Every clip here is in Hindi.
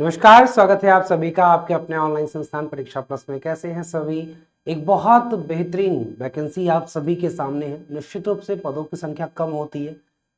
नमस्कार, स्वागत है आप सभी का आपके अपने ऑनलाइन संस्थान परीक्षा प्लस में। कैसे हैं सभी? एक बहुत बेहतरीन वैकेंसी आप सभी के सामने है। निश्चित रूप से पदों की संख्या कम होती है,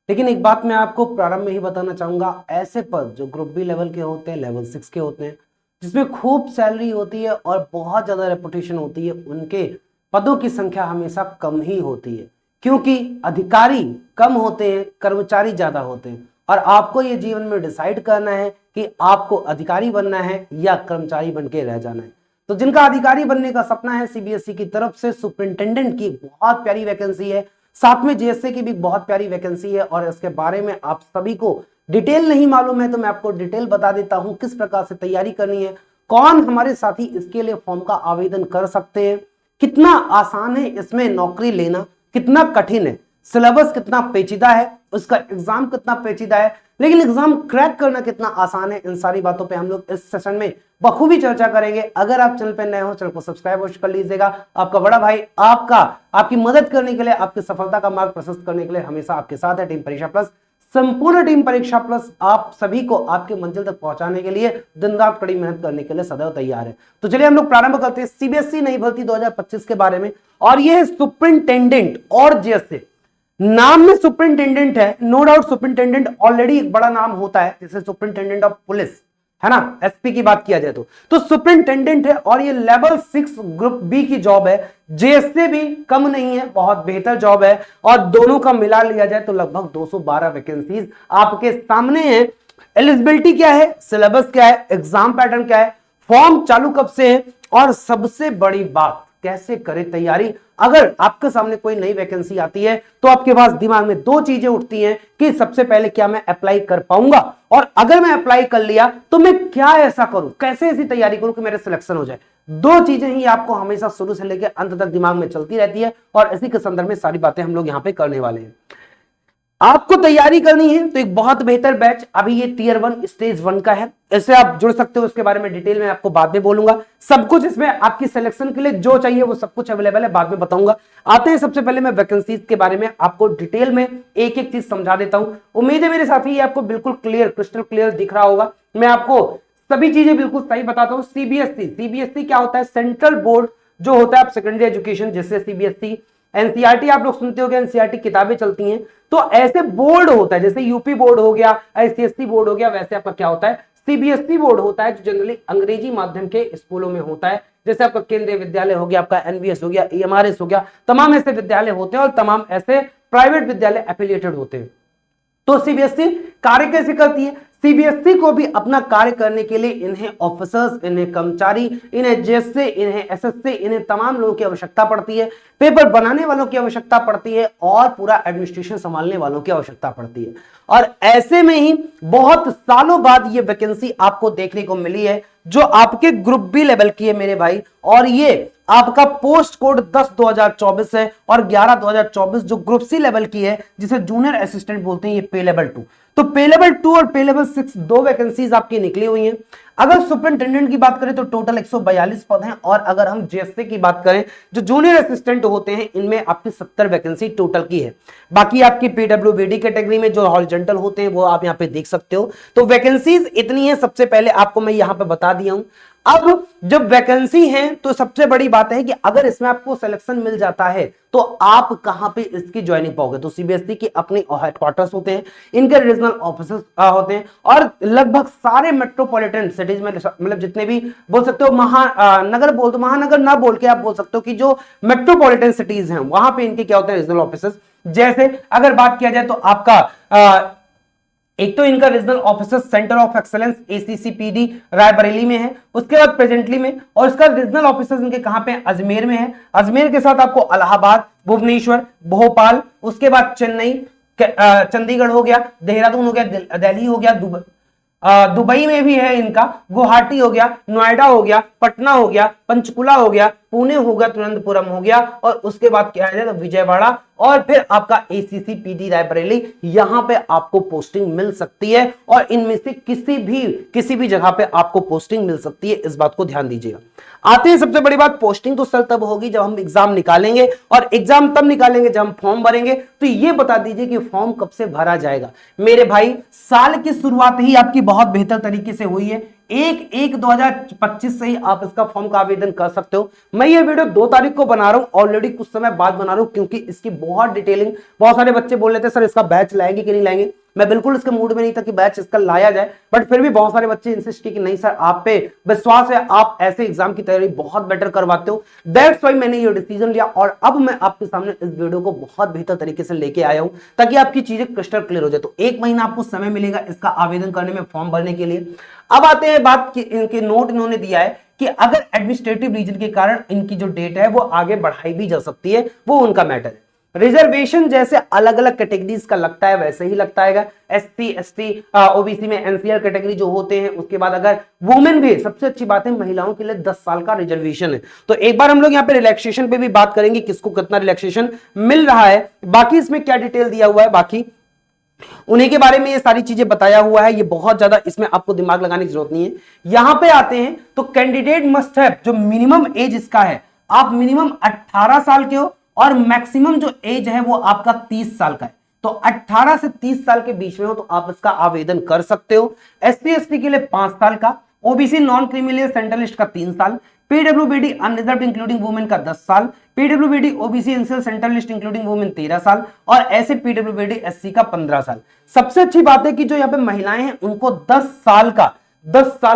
लेकिन एक बात मैं आपको प्रारंभ में ही बताना चाहूंगा, ऐसे पद जो ग्रुप बी लेवल के होते हैं, लेवल 6 के होते हैं, जिसमें खूब सैलरी होती है और बहुत ज्यादा रेपुटेशन होती है, उनके पदों की संख्या हमेशा कम ही होती है, क्योंकि अधिकारी कम होते हैं, कर्मचारी ज्यादा होते हैं। और आपको ये जीवन में डिसाइड करना है कि आपको अधिकारी बनना है या कर्मचारी बन के रह जाना है। तो जिनका अधिकारी बनने का सपना है, सीबीएसई की तरफ से सुपरिंटेंडेंट की बहुत प्यारी वैकेंसी है, साथ में जेएसए की भी बहुत प्यारी वैकेंसी है। और इसके बारे में आप सभी को डिटेल नहीं मालूम है तो मैं आपको डिटेल बता देता हूं, किस प्रकार से तैयारी करनी है, कौन हमारे साथी इसके लिए फॉर्म का आवेदन कर सकते हैं, कितना आसान है इसमें नौकरी लेना, कितना कठिन है, सिलेबस कितना पेचीदा है, उसका एग्जाम कितना पेचीदा है, लेकिन एग्जाम क्रैक करना कितना आसान है। इन सारी बातों पे हम लोग इस सेशन में बखूबी चर्चा करेंगे। अगर आप चैनल पे नए हो, चैनल को सब्सक्राइब कर लीजिएगा। आपका बड़ा भाई आपकी मदद करने के लिए, आपकी सफलता का मार्ग प्रशस्त करने के लिए हमेशा आपके साथ है। टीम परीक्षा प्लस, संपूर्ण टीम परीक्षा प्लस आप सभी को आपके मंजिल तक पहुंचाने के लिए दिन रात कड़ी मेहनत करने के लिए सदैव तैयार है। तो चलिए हम लोग प्रारंभ करते हैं सीबीएसई नई भर्ती 2025 के बारे में। और यह सुपरिंटेंडेंट और जेएसए, नाम में सुपरिंटेंडेंट है, नो डाउट सुपरिंटेंडेंट ऑलरेडी एक बड़ा नाम होता है, जैसे सुपरिंटेंडेंट ऑफ पुलिस है ना, एसपी की बात किया जाए तो सुपरिंटेंडेंट है। और ये लेवल 6 ग्रुप बी की जॉब है, जेएसए भी कम नहीं है, बहुत बेहतर जॉब है। और दोनों का मिला लिया जाए तो लगभग 212 वैकेंसीज आपके सामने है। एलिजिबिलिटी क्या है, सिलेबस क्या है, एग्जाम पैटर्न क्या है, फॉर्म चालू कब से है, और सबसे बड़ी बात कैसे करें तैयारी। अगर आपके सामने कोई नई वैकेंसी आती है तो आपके पास दिमाग में दो चीजें उठती हैं कि सबसे पहले क्या मैं अप्लाई कर पाऊंगा, और अगर मैं अप्लाई कर लिया तो मैं क्या ऐसा करूं, कैसे ऐसी तैयारी करूं कि मेरे सिलेक्शन हो जाए। दो चीजें ही आपको हमेशा शुरू से लेकर अंत तक दिमाग में चलती रहती है, और इसी के संदर्भ में सारी बातें हम लोग यहां पे करने वाले हैं। आपको तैयारी करनी है तो एक बहुत बेहतर बैच अभी ये टीयर 1 स्टेज 1 का है, इससे आप जुड़ सकते हो। उसके बारे में डिटेल में आपको बाद में बोलूंगा। सब कुछ इसमें आपकी सिलेक्शन के लिए जो चाहिए वो सब कुछ अवेलेबल है, बाद में बताऊंगा। आते हैं सबसे पहले मैं वैकेंसीज के बारे में आपको डिटेल में एक एक चीज समझा देता हूं। उम्मीद है मेरे साथी ये आपको बिल्कुल क्लियर, क्रिस्टल क्लियर दिख रहा होगा। मैं आपको सभी चीजें बिल्कुल सही बताता हूं। सीबीएसई क्या होता है? सेंट्रल बोर्ड जो होता है आप सेकेंडरी एजुकेशन, जिससे सीबीएसई, एनसीईआरटी आप लोग सुनते होंगे, एनसीईआरटी किताबें चलती हैं, तो ऐसे बोर्ड होता है, जैसे यूपी बोर्ड हो गया, आईसीएसई बोर्ड हो गया, वैसे आपका क्या होता है? सीबीएसई बोर्ड होता है, जो जनरली अंग्रेजी माध्यम के स्कूलों में होता है। जैसे आपका केंद्रीय विद्यालय हो गया, आपका एनवीएस हो गया, ईएमआरएस हो गया, तमाम ऐसे विद्यालय होते हैं और तमाम ऐसे प्राइवेट विद्यालय एफिलिएटेड होते हैं। तो सीबीएसई कार्य कैसे करती है? सीबीएसई को भी अपना कार्य करने के लिए इन्हें ऑफिसर्स, इन्हें कर्मचारी, इन्हें जेएसए, इन्हें एसएससी, इन्हें तमाम लोगों की आवश्यकता पड़ती है। पेपर बनाने वालों की आवश्यकता पड़ती है और पूरा एडमिनिस्ट्रेशन संभालने वालों की आवश्यकता पड़ती है। और ऐसे में ही बहुत सालों बाद ये वैकेंसी आपको देखने को मिली है, जो आपके ग्रुप बी लेवल की है मेरे भाई। और ये आपका पोस्ट कोड 10/2024 है और 11/2024 जो ग्रुप सी लेवल की है, जिसे जूनियर असिस्टेंट बोलते हैं, ये पे लेवल 2। तो पे लेवल 2 और पे लेवल 6 दो वैकेंसीज आपकी निकली हुई हैं। अगर सुपरिंटेंडेंट की बात करें तो टोटल 142 पद हैं, और अगर हम जेएसए की बात करें जो जूनियर असिस्टेंट होते हैं, इनमें आपकी 70 वैकेंसी टोटल की है। बाकी आपकी पीडब्ल्यूबीडी कैटेगरी में जो हॉरिजॉन्टल होते हैं वो आप यहां पे देख सकते हो। तो वैकेंसीज इतनी है, सबसे पहले आपको मैं यहां पे बता दिया हूं। अब जब वैकेंसी है तो सबसे बड़ी बात है कि अगर इसमें आपको सिलेक्शन मिल जाता है तो आप कहां पे इसकी ज्वाइनिंग पाओगे। तो सीबीएसई की अपनी हेडक्वार्टर्स होते हैं, इनके रीजनल ऑफिसेस होते हैं, और लगभग सारे मेट्रोपॉलिटन सिटीज में, मतलब जितने भी बोल सकते हो महानगर, बोल दो महानगर ना बोल के आप बोल सकते हो कि जो मेट्रोपॉलिटन सिटीज हैं वहां पे इनके क्या होते हैं? Regional offices. जैसे अगर बात किया जाए तो आपका एक तो इनका regional officer centre of excellence ACCPD Raebareli में है, उसके बाद प्रेजेंटली में, और इसका रीजनल ऑफिसर इनके कहां पे? अजमेर में है। अजमेर के साथ आपको इलाहाबाद, भुवनेश्वर, भोपाल, उसके बाद चेन्नई, चंडीगढ़ हो गया, देहरादून हो गया, दिल्ली हो गया, दुबई में भी है इनका, गुवाहाटी हो गया, नोएडा हो गया, पटना हो गया, पंचकुला हो गया, पुणे हो गया, तिरुवनंतपुरम हो गया, और उसके बाद क्या है? विजयवाड़ा, और फिर आपका एसीसीपीडी रायबरेली। यहां पे आपको पोस्टिंग मिल सकती है, और इनमें से किसी भी जगह पे आपको पोस्टिंग मिल सकती है, इस बात को ध्यान दीजिएगा। आते हैं सबसे बड़ी बात, पोस्टिंग तो सर तब होगी जब हम एग्जाम निकालेंगे, और एग्जाम तब निकालेंगे जब हम फॉर्म भरेंगे। तो ये बता दीजिए कि फॉर्म कब से भरा जाएगा। मेरे भाई साल की शुरुआत ही आपकी बहुत बेहतर तरीके से हुई है। 1 2025 से ही आप इसका फॉर्म का आवेदन कर सकते हो। मैं ये वीडियो 2 तारीख को बना रहा हूं, ऑलरेडी कुछ समय बाद बना रहा हूं, क्योंकि इसकी बहुत डिटेलिंग, बहुत सारे बच्चे बोल रहे थे सर इसका बैच लाएंगे कि नहीं लाएंगे। मैं बिल्कुल इसके मूड में नहीं था कि बैच इसका लाया जाए, बट फिर भी बहुत सारे बच्चे इंसिस्ट किए कि नहीं सर आप पे विश्वास है, आप ऐसे एग्जाम की तैयारी बहुत बेटर करवाते हो, दैट्स वाई मैंने ये डिसीजन लिया और अब मैं आपके सामने इस वीडियो को बहुत बेहतर तरीके से लेके आया हूं ताकि आपकी चीजें क्रिस्टल क्लियर हो जाए। तो 1 महीना आपको समय मिलेगा इसका आवेदन करने में, फॉर्म भरने के लिए। अब आते हैं बात की, इनके नोट इन्होंने दिया है कि अगर एडमिनिस्ट्रेटिव रीजन के कारण इनकी जो डेट है वो आगे बढ़ाई भी जा सकती है, वो उनका मैटर है। रिजर्वेशन जैसे अलग अलग कैटेगरीज का लगता है वैसे ही लगता है, एससी एसटी ओबीसी में एनसीआर कैटेगरी जो होते हैं। उसके बाद अगर वुमेन भी, सबसे अच्छी बात है महिलाओं के लिए 10 साल का रिजर्वेशन है। तो एक बार हम लोग यहाँ पे रिलैक्सेशन पे भी बात करेंगे, किसको कितना रिलैक्सेशन मिल रहा है, बाकी इसमें क्या डिटेल दिया हुआ है, बाकी उन्हीं के बारे में ये सारी चीजें बताया हुआ है। ये बहुत ज्यादा इसमें आपको दिमाग लगाने की जरूरत नहीं है। यहां पे आते हैं तो कैंडिडेट मस्ट हैव, जो मिनिमम एज इसका है, आप मिनिमम 18 साल के हो और मैक्सिमम जो एज है वो आपका 30 साल का है। तो 18 से 30 साल के बीच में हो तो आप इसका आवेदन कर सकते हो। एससी एसटी के लिए 5 साल का, OBC non creamy central list का 3 साल, पीडब्ल्यूबीडी अनरिजर्व्ड इंक्लूडिंग वुमेन का 10 साल, PWBD OBC NCL central list including women 13 साल और ऐसे पीडब्ल्यूबीडी एससी का 15 साल। सबसे अच्छी बात है कि जो यहाँ पे महिलाएं हैं उनको 10 साल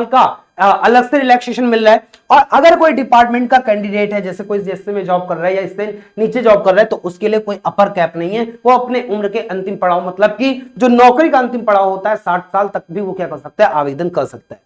का अलग से रिलैक्सेशन मिल रहा है। और अगर कोई डिपार्टमेंट का कैंडिडेट है, जैसे कोई जीएसटी में जॉब कर रहा है या इससे नीचे जॉब कर रहा है, तो उसके लिए कोई अपर कैप नहीं है। वो अपने उम्र के अंतिम पड़ाव, मतलब कि जो नौकरी का अंतिम पड़ाव होता है 60 साल तक भी वो क्या कर सकता है, आवेदन कर सकता है।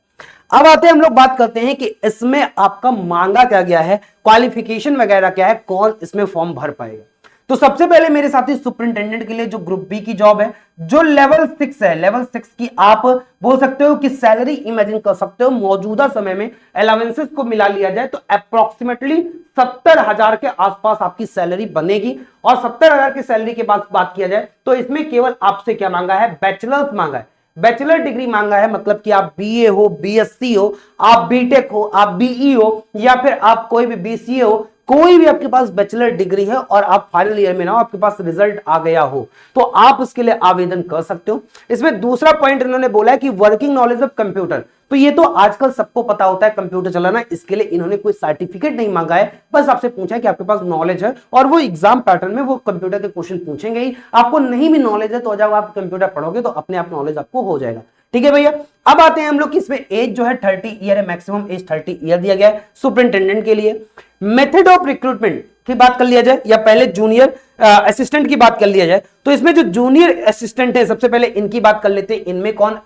अब आते हैं हम लोग बात करते हैं कि इसमें आपका मांगा क्या गया है, क्वालिफिकेशन वगैरह क्या है, कौन इसमें फॉर्म भर पाएगा। तो सबसे पहले मेरे साथी सुपरिंटेंडेंट के लिए जो ग्रुप बी की जॉब है, जो लेवल 6 है, लेवल 6 की आप बोल सकते हो कि सैलरी इमेजिन कर सकते हो। मौजूदा समय में अलावेंसेस को मिला लिया जाए तो अप्रोक्सीमेटली 70,000 के आसपास आपकी सैलरी बनेगी। और 70,000 की सैलरी के बाद बात किया जाए तो इसमें केवल आपसे क्या मांगा है, बैचलर्स मांगा है, बैचलर डिग्री मांगा है। मतलब कि आप बीए हो, बीएससी हो, आप बीटेक हो, आप बीई हो, या फिर आप कोई भी बीसीए हो, कोई भी आपके पास बैचलर डिग्री है और आप फाइनल ईयर में ना हो, आपके पास रिजल्ट आ गया हो, तो आप उसके लिए आवेदन कर सकते हो। इसमें दूसरा पॉइंट इन्होंने बोला है कि वर्किंग नॉलेज ऑफ कंप्यूटर। तो ये तो आजकल सबको पता होता है कंप्यूटर चलाना, इसके लिए इन्होंने कोई सर्टिफिकेट नहीं मांगा है, बस आपसे पूछा है कि आपके पास नॉलेज है। और वो एग्जाम पैटर्न में वो कंप्यूटर के क्वेश्चन पूछेंगे ही। आपको नहीं भी नॉलेज है तो जब आप कंप्यूटर पढ़ोगे तो अपने आप नॉलेज आपको हो जाएगा। ठीक है भैया। अब आते हैं हम लोग, इसमें एज जो है 30 ईयर है, मैक्सिमम एज 30 ईयर दिया गया है सुपरिंटेंडेंट के लिए। मेथड ऑफ रिक्रूटमेंट की बात कर लिया जाए या पहले जूनियर असिस्टेंट की बात कर लिया जाए, तो इसमें जो जूनियर असिस्टेंट है, सबसे पहले इनकी बात कर लेते हैं, इनमें कौन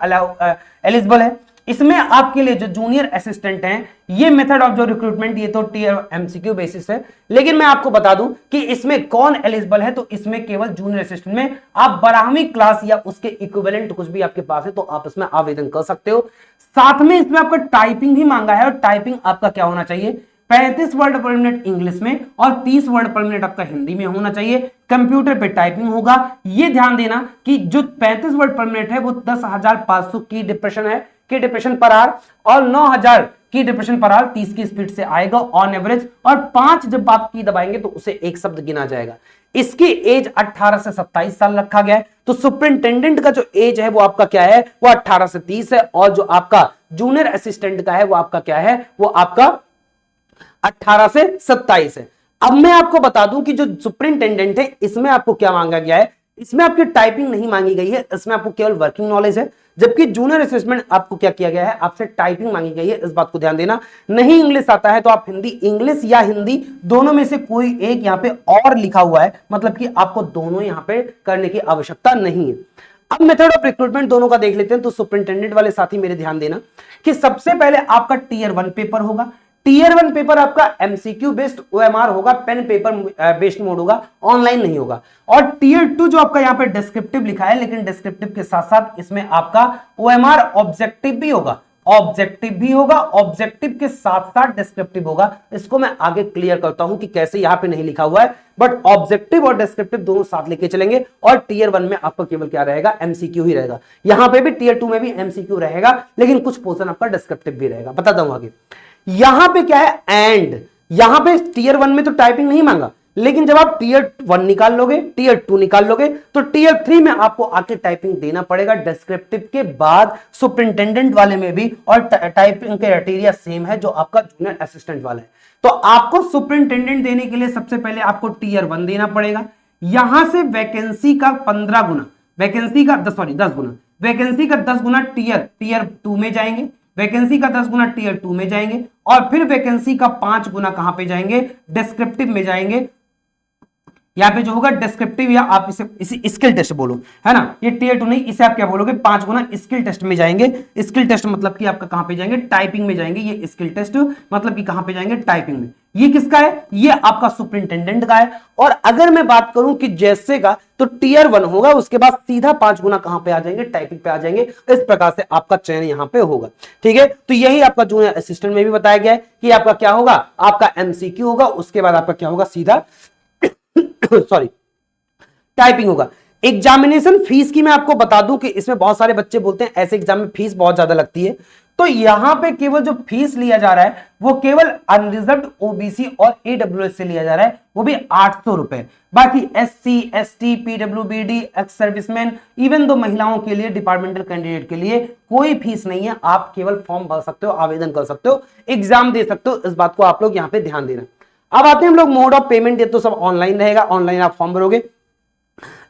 एलिजिबल है। इसमें आपके लिए जो जूनियर असिस्टेंट हैं, ये मेथड ऑफ जो रिक्रूटमेंट, ये तो टीयर एमसीक्यू बेसिस है, लेकिन मैं आपको बता दूं कि इसमें कौन एलिजिबल है। तो इसमें केवल जूनियर असिस्टेंट में आप 12वीं क्लास या उसके इक्विवेलेंट कुछ भी आपके पास है तो आप इसमें आवेदन कर सकते हो। साथ में इसमें आपका टाइपिंग भी मांगा है, और टाइपिंग आपका क्या होना चाहिए, 35 वर्ड पर मिनट इंग्लिश में और 30 वर्ड पर मिनट आपका हिंदी में होना चाहिए। कंप्यूटर पे टाइपिंग होगा। ये ध्यान देना कि जो 35 वर्ड पर मिनट है वो 10,500 की डिप्रेशन है, की डिप्रेशन पर आवर, और 9,000 की डिप्रेशन पर आवर 30 की स्पीड से आएगा ऑन एवरेज। और 5 जब आप की दबाएंगे तो उसे एक शब्द गिना जाएगा। इसकी एज 18 से 27 साल रखा गया है। तो सुपरिंटेंडेंट का जो एज है वो आपका क्या है, वो 18 से 30 है, और जो आपका जूनियर असिस्टेंट का है वो आपका क्या है, वो आपका 18 से 27 है। अब मैं आपको बता दूं कि जो सुपरिंटेंडेंट है इसमें आपको क्या मांगा गया है, इसमें आपकी टाइपिंग नहीं मांगी गई है, इसमें आपको केवल वर्किंग नॉलेज है। जबकि जूनियर असिस्टेंट आपको क्या किया गया है, आपसे टाइपिंग मांगी गई है, इस बात को ध्यान देना। नहीं इंग्लिश आता है तो आप हिंदी, इंग्लिश या हिंदी दोनों में से कोई एक यहां पे और लिखा हुआ है, मतलब कि आपको दोनों यहां पे करने की आवश्यकता नहीं है। अब मेथड ऑफ रिक्रूटमेंट दोनों का देख लेते हैं। तो सुपरिंटेंडेंट वाले साथी मेरे ध्यान देना कि सबसे पहले आपका टीयर 1 पेपर होगा। टीयर 1 पेपर आपका एमसीक्यू बेस्ड ओएमआर होगा, पेन पेपर बेस्ड मोड होगा, ऑनलाइन नहीं होगा। और टीयर 2 जो आपका यहाँ पे डिस्क्रिप्टिव लिखा है, लेकिन डिस्क्रिप्टिव के साथ साथ इसमें आपका ओएमआर ऑब्जेक्टिव भी होगा, ऑब्जेक्टिव भी होगा, ऑब्जेक्टिव के साथ साथ डिस्क्रिप्टिव होगा। इसको मैं आगे क्लियर करता हूं कि कैसे, यहां पे नहीं लिखा हुआ है, बट ऑब्जेक्टिव और डिस्क्रिप्टिव दोनों साथ लेके चलेंगे। और टीयर 1 में आपका केवल क्या रहेगा, एमसीक्यू ही रहेगा। यहां पे भी टीयर 2 में भी एमसीक्यू रहेगा, लेकिन कुछ पोर्शन आपका डिस्क्रिप्टिव भी रहेगा, बता दूं आगे। यहां पे क्या है, एंड यहां पे टीयर 1 में तो टाइपिंग नहीं मांगा, लेकिन जब आप टीयर 1 निकाल लोगे, टीयर 2 निकाल लोगे, तो टीयर 3 में आपको आके टाइपिंग देना पड़ेगा डिस्क्रिप्टिव के बाद, सुपरिंटेंडेंट वाले में भी, और टाइपिंग क्राइटेरिया सेम है जो आपका जूनियर असिस्टेंट वाला है। तो आपको सुपरिंटेंडेंट देने के लिए सबसे पहले आपको टीयर 1 देना पड़ेगा। यहां से वैकेंसी का 15 गुना, वैकेंसी का 10 गुना, वैकेंसी का 10 गुना टीयर 2 में जाएंगे, वैकेंसी का 10 गुना टीयर 2 में जाएंगे, और फिर वैकेंसी का 5 गुना कहां पे जाएंगे, डिस्क्रिप्टिव में जाएंगे। यहां पे जो होगा डिस्क्रिप्टिव, या आप इसे स्किल टेस्ट बोलो, है ना, ये टीयर 2 नहीं, इसे आप क्या बोलोगे, 5 गुना स्किल टेस्ट में जाएंगे। स्किल टेस्ट मतलब कि आपका कहां पे जाएंगे, टाइपिंग में जाएंगे। ये स्किल टेस्ट मतलब कि कहां पे जाएंगे, टाइपिंग में। ये किसका है, ये आपका सुपरिंटेंडेंट का है। और अगर मैं बात करूं कि जैसे का, तो टीयर 1 होगा, उसके बाद सीधा 5 गुना कहां पे आ जाएंगे, टाइपिंग पे आ जाएंगे। इस प्रकार से आपका चयन यहां पे होगा। ठीक है, तो यही आपका जूनियर असिस्टेंट में भी बताया गया है कि आपका क्या होगा, आपका एमसीक्यू होगा, उसके बाद आपका क्या होगा, सीधा सॉरी टाइपिंग होगा। एग्जामिनेशन फीस की मैं आपको बता दूं कि इसमें बहुत सारे बच्चे बोलते हैं ऐसे एग्जाम में फीस बहुत ज्यादा लगती है। तो यहां पे केवल जो फीस लिया जा रहा है वो केवल अनरिजर्व्ड ओबीसी और ईडब्ल्यूएस से लिया जा रहा है, वो भी 800 रुपए। बाकी SC, ST, PWBD, ex serviceman, even though महिलाओं के लिए, डिपार्टमेंटल कैंडिडेट के लिए कोई फीस नहीं है। आप केवल फॉर्म भर सकते हो, आवेदन कर सकते हो, एग्जाम दे सकते हो। इस बात को आप लोग यहां पे ध्यान देना। अब आते हैं हम लोग मोड ऑफ पेमेंट, ये तो सब ऑनलाइन रहेगा, ऑनलाइन आप फॉर्म भरोगे।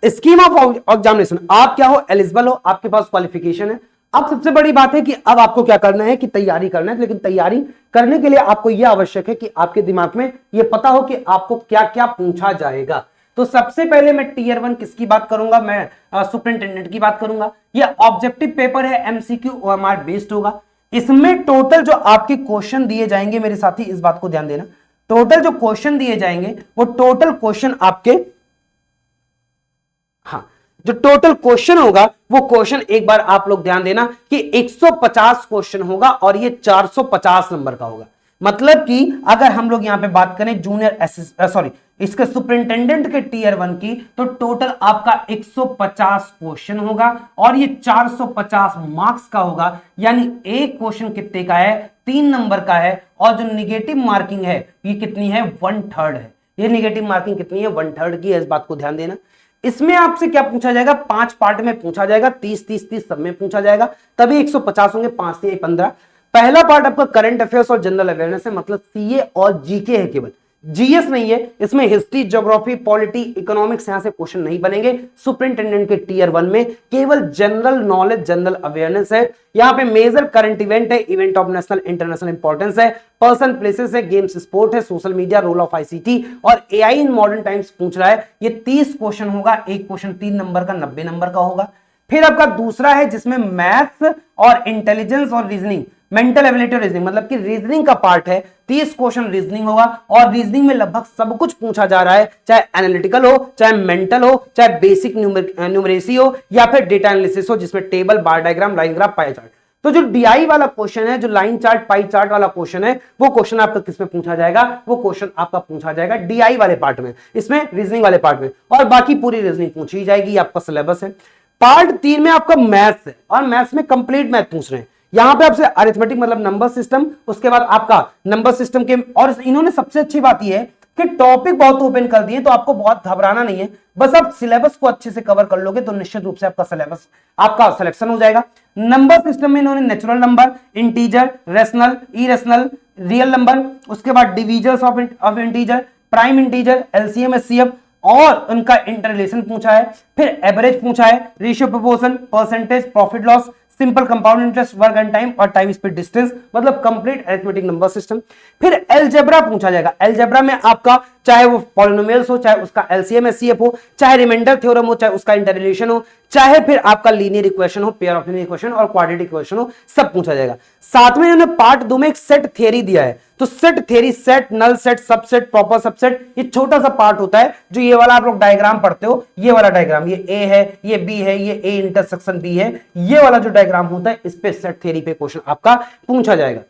स्कीम ऑफ एग्जामिनेशन, आप क्या हो, एलिजिबल हो, आपके पास क्वालिफिकेशन है। अब सबसे बड़ी बात है कि अब आपको क्या करना है कि तैयारी करना है। लेकिन तैयारी करने के लिए आपको यह आवश्यक है कि आपके दिमाग में यह पता हो कि आपको क्या क्या पूछा जाएगा। तो सबसे पहले मैं टीयर 1 किसकी बात करूंगा, मैं सुपरिंटेंडेंट की बात करूंगा। यह ऑब्जेक्टिव पेपर है, एमसीक्यू ओएमआर बेस्ड होगा। इसमें टोटल जो आपके क्वेश्चन दिए जाएंगे, मेरे साथी इस बात को ध्यान देना, टोटल जो क्वेश्चन दिए जाएंगे वो टोटल क्वेश्चन आपके, हाँ, जो टोटल क्वेश्चन होगा वो क्वेश्चन एक बार आप लोग ध्यान देना कि 150 क्वेश्चन होगा और ये 450 नंबर का होगा। मतलब कि अगर हम लोग यहां पे बात करें जूनियर इसके सुपरिंटेंडेंट के टीयर 1 की, तो टोटल आपका 150 क्वेश्चन होगा और ये 450 मार्क्स का होगा। यानी एक क्वेश्चन कितने का है, 3 नंबर का है। और जो निगेटिव मार्किंग है ये कितनी है, 1/3 है। ये निगेटिव मार्किंग कितनी है, 1/3 की है। इस बात को ध्यान देना। इसमें आपसे क्या पूछा जाएगा, 5 पार्ट में पूछा जाएगा, 30-30-30 सब में पूछा जाएगा, तभी 150 होंगे, 5 से 15। पहला पार्ट आपका करंट अफेयर्स और जनरल अवेयरनेस है, मतलब सीए और जीके है, केवल जीएस नहीं है। इसमें हिस्ट्री, ज्योग्राफी, पॉलिटी, इकोनॉमिक्स यहां से क्वेश्चन नहीं बनेंगे। सुपरिंटेंडेंट के टीयर 1 में केवल जनरल नॉलेज, जनरल अवेयरनेस है। यहां पे मेजर करंट इवेंट है, event of national international importance है, पर्सन प्लेसेस है, गेम्स स्पोर्ट है, social media, role of ICT और एआई इन मॉडर्न टाइम्स पूछ रहा है। ये 30 क्वेश्चन होगा। एक क्वेश्चन 3 नंबर का 90 नंबर का होगा। फिर आपका दूसरा है जिसमें मैथ्स और इंटेलिजेंस और रीजनिंग, मेंटल एबिलिटी और रीजनिंग, मतलब कि रीजनिंग का पार्ट है। 30 क्वेश्चन रीजनिंग होगा और रीजनिंग में लगभग सब कुछ पूछा जा रहा है, चाहे एनालिटिकल हो, चाहे मेंटल हो, चाहे बेसिक न्यूमरेसी हो, या फिर डेटा एनालिसिस हो, जिसमें table, bar diagram, line graph, pie chart. तो जो डीआई वाला क्वेश्चन है, जो लाइन चार्ट, पाई चार्ट वाला क्वेश्चन है, वो क्वेश्चन आपका किस में पूछा जाएगा, वो क्वेश्चन आपका पूछा जाएगा डीआई वाले पार्ट में, इसमें रीजनिंग वाले पार्ट में। और बाकी पूरी रीजनिंग पूछी जाएगी, आपका सिलेबस है। पार्ट 3 में आपका मैथ्स है और मैथ्स में कंप्लीट मैथ पूछ रहे हैं। यहां पे आपसे अरिथमेटिक मतलब नंबर सिस्टम, उसके बाद आपका नंबर सिस्टम के, और इन्होंने सबसे अच्छी बात यह है कि टॉपिक बहुत ओपन कर दिए, तो आपको बहुत घबराना नहीं है। बस आप सिलेबस को अच्छे से कवर कर लोगे तो निश्चित रूप से आपका सिलेबस, आपका सिलेक्शन हो जाएगा। नंबर सिस्टम में इन्होंने natural number, integer, rational, irrational, real number, उसके बाद divisors of integer, prime integer, LCM, HCF और उनका इंटररिलेशन पूछा है। फिर एवरेज पूछा है, ratio proportion, percentage, profit loss, simple compound interest, work and time और टाइम स्पीड डिस्टेंस, मतलब कंप्लीट अरिथमेटिक नंबर सिस्टम। फिर अलजेब्रा पूछा जाएगा। अलजेब्रा में आपका चाहे वो पॉलिनोमियल्स हो, चाहे उसका एलसीएम एचसीएफ हो, चाहे रिमाइंडर थ्योरम हो, चाहे उसका इंटररिलेशन हो, चाहे फिर आपका लीनियर इक्वेशन हो, पेयर ऑफ लीनियर इक्वेशन और क्वाड्रेटिक इक्वेशन हो, सब पूछा जाएगा। साथ में इन्होंने पार्ट 2 में एक सेट थ्योरी दिया है। तो set theory, set, null set, subset, proper subset, ये छोटा सा पार्ट होता है। जो ये वाला आप लोग डायग्राम पढ़ते हो, ये वाला डायग्राम, ये ए है, ये बी है, ये ए इंटरसेक्शन बी है, ये वाला जो डायग्राम होता है, इस पे सेट थ्योरी पे क्वेश्चन आपका पूछा जाएगा।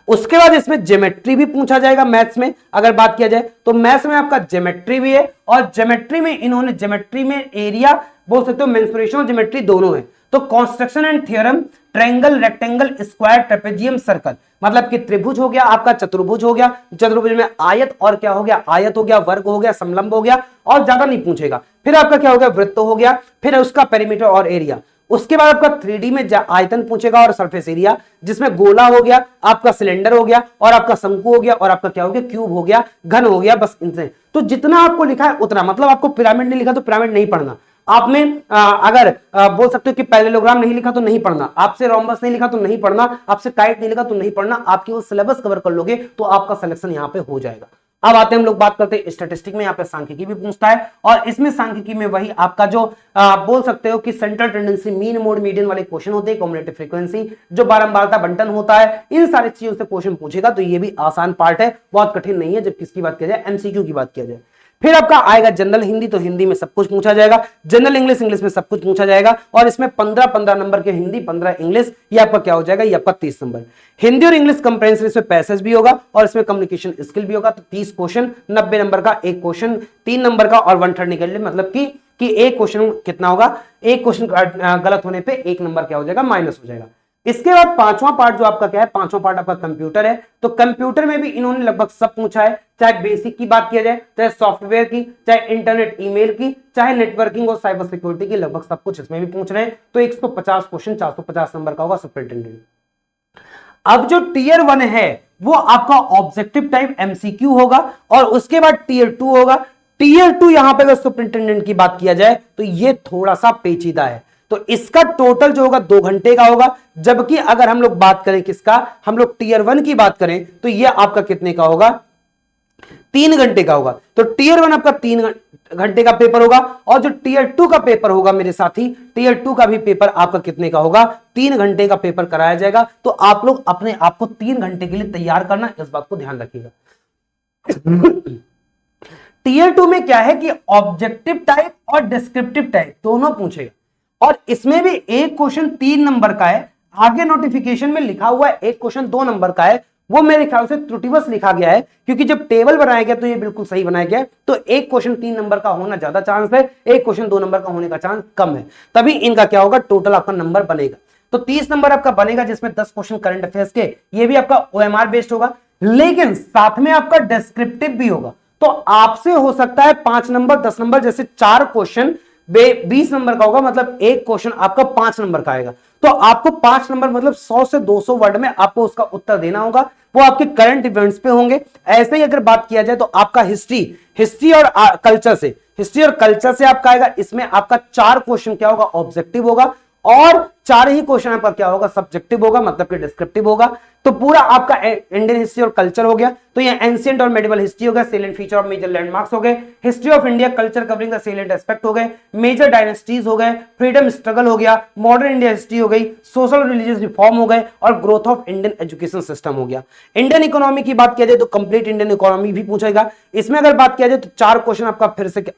उसके बाद इसमें ज्योमेट्री भी पूछा जाएगा। मैथ्स में अगर बात किया जाए तो मैथ्स में आपका ज्योमेट्री भी है, और ज्योमेट्री में इन्होंने, ज्योमेट्री में एरिया बोल सकते हो, मेंसुरेशन और ज्योमेट्री दोनों है। तो construction and theorem, triangle, rectangle, square, trapezium, circle, मतलब कि त्रिभुज हो गया आपका, चतुर्भुज हो गया, चतुर्भुज में आयत और क्या हो गया, आयत हो गया, वर्ग हो गया, समलंब हो गया, और ज्यादा नहीं पूछेगा। फिर आपका क्या हो गया, वृत्त हो गया, फिर उसका पेरीमीटर और एरिया। उसके बाद आपका 3D में आयतन पूछेगा और सरफेस एरिया, जिसमें गोला हो गया, आपका सिलेंडर हो गया, और आपका शंकु हो गया, और आपका क्या हो गया, क्यूब हो गया, घन हो गया। बस इनसे तो जितना आपको लिखा है उतना, मतलब आपको पिरामिड नहीं लिखा तो पिरामिड नहीं पढ़ना आपने, अगर बोल सकते हो कि पैरेललोग्राम नहीं लिखा तो नहीं पढ़ना, आपसे रोम्बस नहीं लिखा तो नहीं पढ़ना, आपसे काइट नहीं लिखा तो नहीं पढ़ना, आप केवल सिलेबस कवर कर लोगे तो आपका सिलेक्शन यहां पे हो जाएगा। अब आते हैं हम लोग बात करते हैं स्टैटिस्टिक में, यहाँ पे सांख्यिकी भी पूछता है, और इसमें सांख्यिकी में वही आपका जो बोल सकते हो कि central tendency, mean, mode, median वाले क्वेश्चन होते हैं, कम्युलेटिव फ्रीक्वेंसी, जो बारंबारता बंटन होता है, इन सारी चीजों से क्वेश्चन पूछेगा। तो ये भी आसान पार्ट है, बहुत कठिन नहीं है जब किसकी बात किया जाए, एमसीक्यू की बात किया जाए। फिर आपका आएगा जनरल हिंदी, तो हिंदी में सब कुछ पूछा जाएगा, जनरल इंग्लिश, इंग्लिश में सब कुछ पूछा जाएगा, और इसमें 15-15 नंबर के हिंदी, 15 इंग्लिश, ये आपका क्या हो जाएगा, ये आपका 30 नंबर। हिंदी और इंग्लिश कंप्रेहेंसिव, इसमें पैसेज भी होगा और इसमें कम्युनिकेशन स्किल भी होगा। तो 30 क्वेश्चन, 90 नंबर का एक क्वेश्चन, 3 नंबर का, और 1/3 निकल ले, मतलब कि एक क्वेश्चन कितना होगा, एक क्वेश्चन गलत होने पे 1 नंबर क्या हो जाएगा, माइनस हो जाएगा। इसके बाद पांचवा पार्ट जो आपका क्या है, पांचवा पार्ट आपका कंप्यूटर है। तो कंप्यूटर में भी इन्होंने लगभग सब पूछा है, चाहे बेसिक की बात किया जाए, चाहे सॉफ्टवेयर की, चाहे इंटरनेट ईमेल की, चाहे नेटवर्किंग और साइबर सिक्योरिटी की, लगभग सब कुछ इसमें भी पूछ रहे हैं। तो 150 क्वेश्चन, 450 नंबर का होगा सुपरिटेंडेंट। अब जो टीयर 1 है वो आपका ऑब्जेक्टिव टाइप एमसीक्यू होगा, और उसके बाद टीयर 2 होगा। टीयर 2 यहां पे अगर सुपरिटेंडेंट की बात किया जाए तो ये थोड़ा सा पेचीदा है, तो इसका टोटल जो होगा 2 घंटे का होगा। जबकि अगर हम लोग बात करें किसका, हम लोग टीयर 1 की बात करें तो ये आपका कितने का होगा, 3 घंटे का होगा। तो टीयर 1 आपका 3 घंटे का पेपर होगा, और जो टीयर 2 का पेपर होगा मेरे साथी, टीयर 2 का भी पेपर आपका कितने का होगा, 3 घंटे का पेपर कराया जाएगा। तो आप लोग अपने आप को 3 घंटे के लिए तैयार करना, इस बात को ध्यान रखिएगा। टीयर 2 में क्या है कि ऑब्जेक्टिव टाइप और डिस्क्रिप्टिव टाइप दोनों पूछेगा, और इसमें भी एक क्वेश्चन 3 नंबर का है। आगे नोटिफिकेशन में लिखा हुआ है एक क्वेश्चन 2 नंबर का है, वो मेरे ख्याल से त्रुटिवश लिखा गया है, क्योंकि जब टेबल बनाया गया तो ये बिल्कुल सही बनाया गया है। तो एक क्वेश्चन 3 नंबर का होना ज्यादा चांस है, एक क्वेश्चन 2 नंबर का होने का चांस कम है, तभी इनका क्या होगा, टोटल आपका नंबर बनेगा। तो 30 नंबर आपका बनेगा, जिसमें 10 क्वेश्चन करंट अफेयर्स के, ये भी आपका ओएमआर बेस्ड होगा, लेकिन साथ में आपका डिस्क्रिप्टिव भी होगा। तो आपसे हो सकता है 5 नंबर, 10 नंबर, जैसे 4 क्वेश्चन 20 नंबर का होगा, मतलब एक क्वेश्चन आपका 5 नंबर का आएगा। तो आपको 5 नंबर मतलब 100 से 200 वर्ड में आपको उसका उत्तर देना होगा, वो आपके करंट इवेंट्स पे होंगे। ऐसे ही अगर बात किया जाए तो आपका हिस्ट्री और कल्चर से, हिस्ट्री और कल्चर से आपका आएगा, इसमें आपका 4 क्वेश्चन क्या होगा, ऑब्जेक्टिव होगा, और 4 ही क्वेश्चन आपका क्या होगा, सब्जेक्टिव होगा, मतलब कि डिस्क्रिप्टिव होगा। तो पूरा आपका इंडियन हिस्ट्री और कल्चर हो गया। तो ये एंशिएंट और मेडिवल हिस्ट्री हो गया, सेलेंट फीचर और मेजर लैंडमार्क्स हो गए, history of India culture covering the salient aspect हो गए, मेजर डायनेस्टीज हो गए, फ्रीडम स्ट्रगल हो गया, मॉडर्न इंडिया हिस्ट्री हो गई, सोशल रिलीजियस रिफॉर्म हो गए, और growth of Indian education system हो गया। इंडियन इकोनॉमी की बात किया जाए तो कंप्लीट इंडियन इकोनॉमी भी पूछेगा। इसमें अगर बात किया जाए तो 4 क्वेश्चन आपका फिर से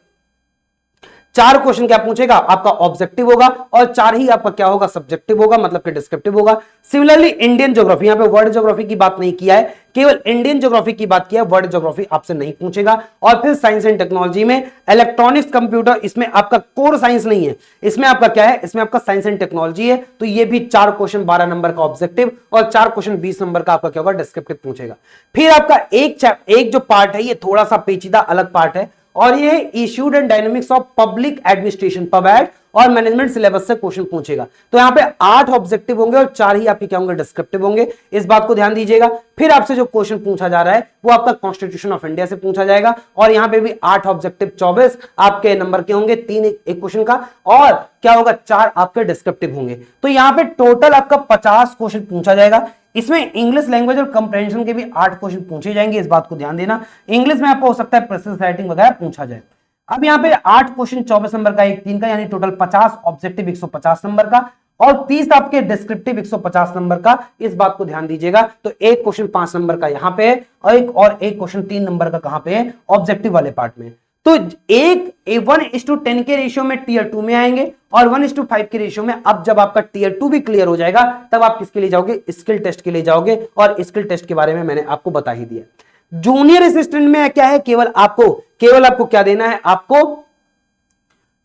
4 क्वेश्चन क्या पूछेगा, आपका ऑब्जेक्टिव होगा, और 4 ही आपका क्या होगा, सब्जेक्टिव होगा, मतलब कि डिस्क्रिप्टिव होगा। सिमिलरली इंडियन ज्योग्राफी, यहां पे वर्ल्ड ज्योग्राफी की बात नहीं किया है, केवल इंडियन ज्योग्राफी की बात किया है, वर्ल्ड ज्योग्राफी आपसे नहीं पूछेगा। और फिर साइंस एंड टेक्नोलॉजी में इलेक्ट्रॉनिक्स, कंप्यूटर, इसमें आपका कोर साइंस नहीं है, इसमें आपका क्या है, इसमें आपका साइंस एंड टेक्नोलॉजी है। तो ये भी 4 क्वेश्चन 12 नंबर का ऑब्जेक्टिव, और 4 क्वेश्चन 20 नंबर का आपका क्या होगा, डिस्क्रिप्टिव पूछेगा। फिर आपका एक जो पार्ट है, ये थोड़ा सा पेचीदा अलग पार्ट है, और ये issues and dynamics of public administration, पबैड और मैनेजमेंट सिलेबस से क्वेश्चन पूछेगा। तो यहां पे 8 ऑब्जेक्टिव होंगे और 4 ही आपके क्या होंगे, डिस्क्रिप्टिव होंगे, इस बात को ध्यान दीजिएगा। फिर आपसे जो क्वेश्चन पूछा जा रहा है वो आपका कॉन्स्टिट्यूशन ऑफ इंडिया से पूछा जाएगा, और यहां पे भी 8 ऑब्जेक्टिव, 24 आपके नंबर के होंगे, 3 एक क्वेश्चन का, और क्या होगा, 4 आपके डिस्क्रिप्टिव होंगे। तो यहां पे टोटल आपका 50 क्वेश्चन पूछा जाएगा। इसमें इंग्लिश लैंग्वेज और कंप्रेहेंशन के भी 8 क्वेश्चन पूछे जाएंगे, इस बात को ध्यान देना। इंग्लिश में आपको हो सकता है प्रेसिडेंस राइटिंग वगैरह पूछा जाए। अब यहाँ पे 8 क्वेश्चन 24 नंबर का, एक 3 का, यानी टोटल 50 ऑब्जेक्टिव 150 नंबर का, और 30 आपके डिस्क्रिप्टिव 150 नंबर का, इस बात को ध्यान दीजिएगा। तो एक क्वेश्चन 5 नंबर का यहाँ पे है, और एक क्वेश्चन 3 नंबर का कहां पे है, ऑब्जेक्टिव वाले पार्ट में। तो एक 1:10 के रेशियो में टीयर 2 में आएंगे, और 1:5 के रेशियो में। अब जब आपका टीयर 2 भी क्लियर हो जाएगा, तब आप किसके लिए जाओगे, स्किल टेस्ट के लिए जाओगे, और स्किल टेस्ट के बारे में मैंने आपको बता ही दिया। जूनियर असिस्टेंट में क्या है, केवल आपको क्या देना है, आपको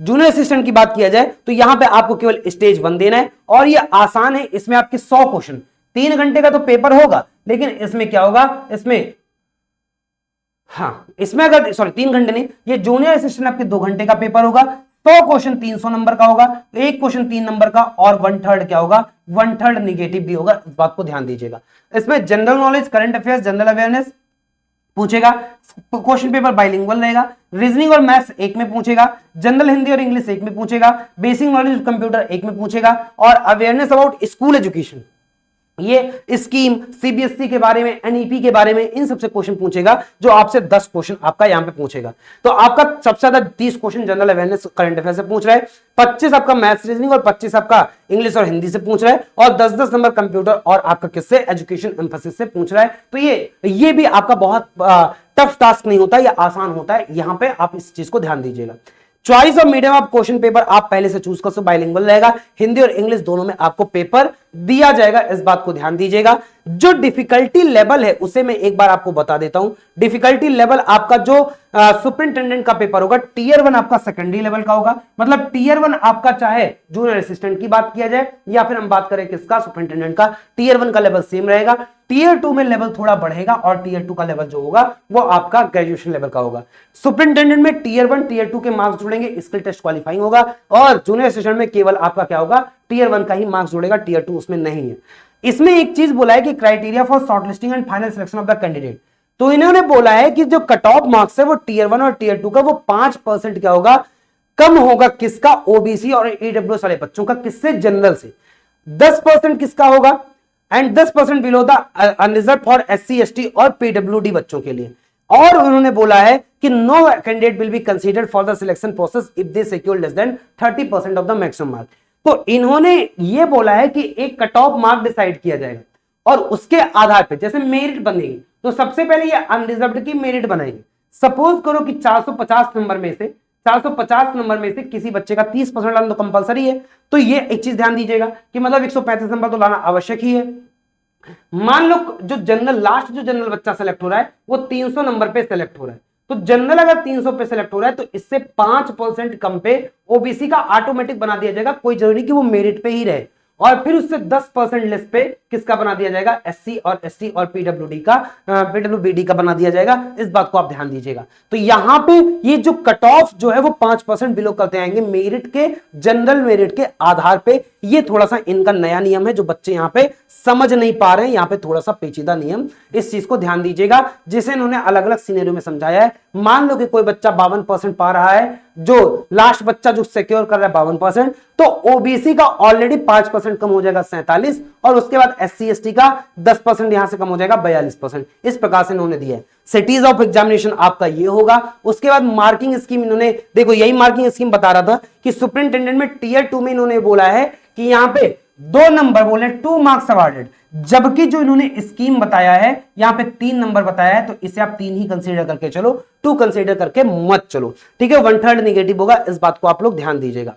जूनियर असिस्टेंट की बात किया जाए तो यहां पे आपको केवल स्टेज 1 देना है और ये आसान है। इसमें आपके 100 क्वेश्चन, 3 घंटे का तो पेपर होगा, लेकिन इसमें क्या होगा, इसमें हाँ इसमें अगर 3 घंटे नहीं, ये जूनियर असिस्टेंट आपके 2 घंटे का पेपर होगा। 100 क्वेश्चन 300 नंबर का होगा, तो एक क्वेश्चन 3 नंबर का और 1/3 क्या होगा, 1/3 निगेटिव भी होगा। इस बात को ध्यान दीजिएगा। इसमें general knowledge, current affairs, general awareness पूछेगा। क्वेश्चन पेपर बाइलिंगुअल रहेगा। रीजनिंग और मैथ्स एक में पूछेगा, जनरल हिंदी और इंग्लिश एक में पूछेगा, बेसिक नॉलेज कंप्यूटर एक में पूछेगा, और अवेयरनेस अबाउट स्कूल एजुकेशन, ये स्कीम, सीबीएसई के बारे में, एनईपी के बारे में, इन सबसे क्वेश्चन पूछेगा, जो आपसे 10 क्वेश्चन आपका यहां पे पूछेगा। तो आपका सबसे ज्यादा 30 question general awareness current affair से पूछ रहा है, 25 आपका मैथ्स रीजनिंग और 25 आपका इंग्लिश और हिंदी से पूछ रहा है, और 10-10 नंबर कंप्यूटर और आपका किससे, एजुकेशन एम्फेसिस से पूछ रहा है। तो ये भी आपका बहुत टफ टास्क नहीं होता, ये आसान होता है। यहां पे आप इस चीज को ध्यान दीजिएगा। Choice of medium of question paper आप पहले से चूज कर सकते, बाइलिंगुअल रहेगा, हिंदी और इंग्लिश दोनों में आपको पेपर दिया जाएगा। इस बात को ध्यान दीजिएगा। जो डिफिकल्टी लेवल है उसे मैं एक बार आपको बता देता हूं। डिफिकल्टी लेवल आपका जो सुपरिंटेंडेंट का पेपर होगा, टियर 1 आपका सेकेंडरी लेवल का होगा। मतलब टियर 1 आपका, चाहे जूनियर असिस्टेंट की बात किया जाए या फिर हम बात करें किसका, सुपरिंटेंडेंट का, टियर 1 का लेवल सेम रहेगा। टियर 2 में लेवल थोड़ा बढ़ेगा और टियर 2 का लेवल जो होगा वो आपका ग्रेजुएशन लेवल का होगा। सुपरिंटेंडेंट में टियर 1 टियर 2 के मार्क्स जुड़ेंगे, स्किल टेस्ट क्वालिफाइंग होगा, और जूनियर असिस्टेंट में केवल आपका क्या होगा, टियर 1 का ही मार्क्स जुड़ेगा, टियर 2 उसमें नहीं है। इसमें एक चीज बोला है कि criteria for shortlisting and final selection of the candidate, तो इन्होंने बोला है कि जो कट ऑफ मार्क्स है वो टियर 1 और टियर 2 का वो 5% क्या होगा, कम होगा। किसका, ओबीसी और ईडब्ल्यूएस वाले बच्चों का, किससे, जनरल से। 10% किसका होगा, and 10% below the unreserve for SC ST और पीडब्ल्यूडी बच्चों के लिए। और उन्होंने बोला है कि no candidate will be considered for the selection process if they secure less than 30% of the maximum mark. तो इन्होंने ये बोला है कि एक कट ऑफ मार्क डिसाइड किया जाएगा और उसके आधार पर जैसे मेरिट बनेगी, तो सबसे पहले ये अनरिजर्व्ड की मेरिट बनाएंगे। सपोज करो कि 450 नंबर में से 450 नंबर में से किसी बच्चे का 30% लाना तो कंपलसरी है। तो ये एक चीज ध्यान दीजिएगा कि मतलब 135 नंबर तो लाना आवश्यक ही है। मान लो जो जनरल, लास्ट जो जनरल बच्चा सेलेक्ट हो रहा है वो 300 नंबर पे सेलेक्ट हो रहा है, तो जनरल अगर 300 पे सेलेक्ट हो रहा है तो इससे 5% कम पे ओबीसी का ऑटोमेटिक बना दिया जाएगा, कोई जरूरी कि वो मेरिट पे ही रहे। और फिर उससे 10% लेस पे किसका बना दिया जाएगा, एससी और एसटी और पीडब्ल्यूबीडी का बना दिया जाएगा। इस बात को आप ध्यान दीजिएगा। तो यहां पे ये जो कट ऑफ जो है वो 5% बिलो करते आएंगे मेरिट के, जनरल मेरिट के आधार पे। ये थोड़ा सा इनका नया नियम है जो बच्चे यहां पे समझ नहीं पा रहे हैं, यहां पे थोड़ा सा पेचीदा नियम, इस चीज को ध्यान दीजिएगा, जिसे इन्होंने अलग अलग सिनेरियो में समझाया है। मान लो कि कोई बच्चा 52% पा रहा है, जो लास्ट बच्चा जो सिक्योर कर रहा है 52%, तो ओबीसी का ऑलरेडी 5% कम हो जाएगा 47, और उसके बाद एससी एसटी का 10% यहां से कम हो जाएगा 42%। इस प्रकार से इन्होंने दिया है। सिटीज ऑफ एग्जामिनेशन आपका ये होगा। उसके बाद मार्किंग स्कीम, इन्होंने देखो यही मार्किंग स्कीम बता रहा था कि सुपरिंटेंडेंट में टियर 2 में इन्होंने बोला है कि यहां पे 2 नंबर बोले 2 मार्क्स अवॉर्डेड, जबकि जो इन्होंने स्कीम बताया है यहां पे 3 नंबर बताया है, तो इसे आप 3 ही कंसीडर करके चलो, 2 कंसीडर करके मत चलो, ठीक है। 1/3 निगेटिव होगा, इस बात को आप लोग ध्यान दीजिएगा।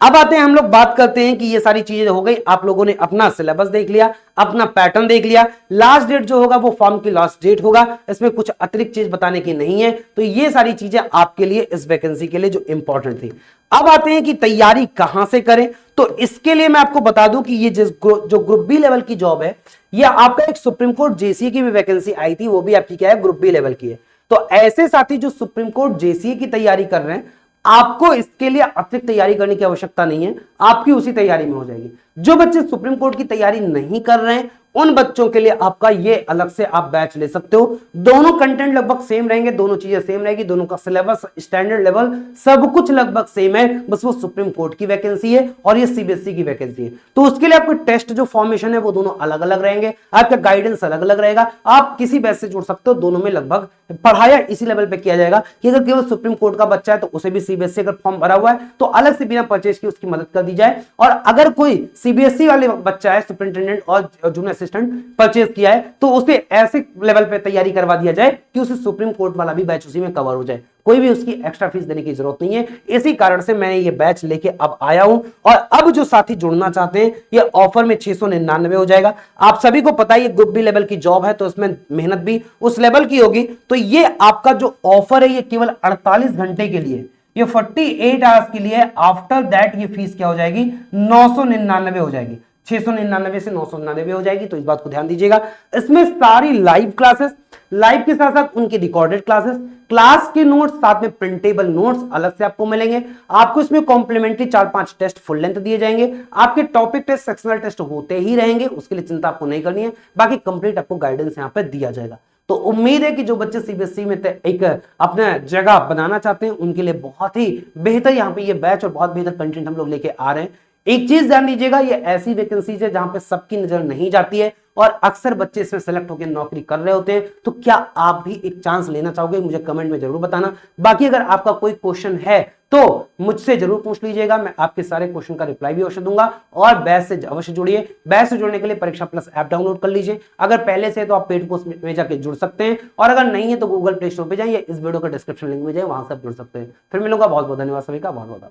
अब आते हैं, हम लोग बात करते हैं कि ये सारी चीजें हो गई, आप लोगों ने अपना सिलेबस देख लिया, अपना पैटर्न देख लिया। लास्ट डेट जो होगा वो फॉर्म की लास्ट डेट होगा, इसमें कुछ अतिरिक्त चीज बताने की नहीं है। तो ये सारी चीजें आपके लिए इस वैकेंसी के लिए जो इंपॉर्टेंट थी। अब आते हैं कि तैयारी कहां से करें। तो इसके लिए मैं आपको बता दूं कि ये जो ग्रुप बी लेवल की जॉब है, ये आपका एक सुप्रीम कोर्ट जेसीए की भी वैकेंसी आई थी, वो भी आपकी क्या है, ग्रुप बी लेवल की है। तो ऐसे साथी जो सुप्रीम कोर्ट जेसीए की तैयारी कर रहे हैं, आपको इसके लिए अतिरिक्त तैयारी करने की आवश्यकता नहीं है, आपकी उसी तैयारी में हो जाएगी। जो बच्चे सुप्रीम कोर्ट की तैयारी नहीं कर रहे हैं, उन बच्चों के लिए आपका ये अलग से आप बैच ले सकते हो। दोनों कंटेंट लगभग सेम रहेंगे, दोनों चीजें सेम रहेगी, दोनों का सिलेबस, स्टैंडर्ड लेवल सब कुछ लगभग सेम है, बस वो सुप्रीम कोर्ट की वैकेंसी है और ये सीबीएसई की वैकेंसी है। तो उसके लिए आपके टेस्ट जो फॉर्मेशन है वो दोनों अलग अलग रहेंगे, आपका गाइडेंस अलग अलग रहेगा। आप किसी बैच से जुड़ सकते हो, दोनों में लगभग पढ़ाया इसी लेवल पे किया जाएगा कि अगर केवल सुप्रीम कोर्ट का बच्चा है तो उसे भी सीबीएसई अगर फॉर्म भरा हुआ है तो अलग से बिना परचेज की उसकी मदद कर दी जाए, और अगर कोई सीबीएसई वाले बच्चा है, सुपरिंटेंडेंट और जूनियर असिस्टेंट परचेज किया है, तो उसे ऐसे लेवल पे तैयारी करवा दिया जाए कि उसे सुप्रीम कोर्ट वाला भी बैच उसी में कवर हो जाए, कोई भी उसकी एक्स्ट्रा फीस देने की जरूरत नहीं है। इसी कारण से मैंने ये बैच लेके अब आया हूं, और अब जो साथी जुड़ना चाहते हैं ये ऑफर में 699 हो जाएगा। आप सभी को पता है ये ग्रुप बी लेवल की जॉब है, तो इसमें मेहनत भी उस लेवल की होगी। तो ये आपका जो ऑफर है ये केवल 48 घंटे के लिए, ये 48 आवर्स के लिए आफ्टर दैट ये फीस क्या हो जाएगी, 999 हो जाएगी। 699 से 999 हो जाएगी, तो इस बात को ध्यान दीजिएगा। इसमें सारी लाइव क्लासेस, लाइव के साथ साथ उनकी रिकॉर्डेड क्लासेस, क्लास के नोट्स, साथ में प्रिंटेबल नोट्स अलग से आपको मिलेंगे। आपको इसमें कॉम्प्लीमेंट्री 4-5 टेस्ट फुल लेंथ दिए जाएंगे। आपके टॉपिक टेस्ट, सेक्शनल टेस्ट होते ही रहेंगे, उसके लिए चिंता आपको नहीं करनी है। बाकी कंप्लीट आपको गाइडेंस यहां पर दिया जाएगा। तो उम्मीद है कि जो बच्चे सीबीएसई में एक अपना जगह बनाना चाहते हैं उनके लिए बहुत ही बेहतर यहाँ पे ये बैच और बहुत बेहतर कंटेंट हम लोग लेके आ रहे हैं। एक चीज ध्यान दीजिएगा, ये ऐसी वैकेंसीज है जहां पे सबकी नजर नहीं जाती है और अक्सर बच्चे इसमें सेलेक्ट होकर नौकरी कर रहे होते हैं। तो क्या आप भी एक चांस लेना चाहोगे, मुझे कमेंट में जरूर बताना। बाकी अगर आपका कोई क्वेश्चन है तो मुझसे जरूर पूछ लीजिएगा, मैं आपके सारे क्वेश्चन का रिप्लाई भी अवश्य दूंगा। और बैच से अवश्य जुड़िए। बैच से जुड़ने के लिए परीक्षा प्लस ऐप डाउनलोड कर लीजिए। अगर पहले से तो आप पेड कोर्स में जाकर जुड़ सकते हैं, और अगर नहीं है तो गूगल प्ले स्टोर पे जाइए, इस वीडियो का डिस्क्रिप्शन लिंक में जाइए, वहां से आप जुड़ सकते हैं। फिर मिलूंगा। बहुत बहुत धन्यवाद सभी का, बहुत बहुत।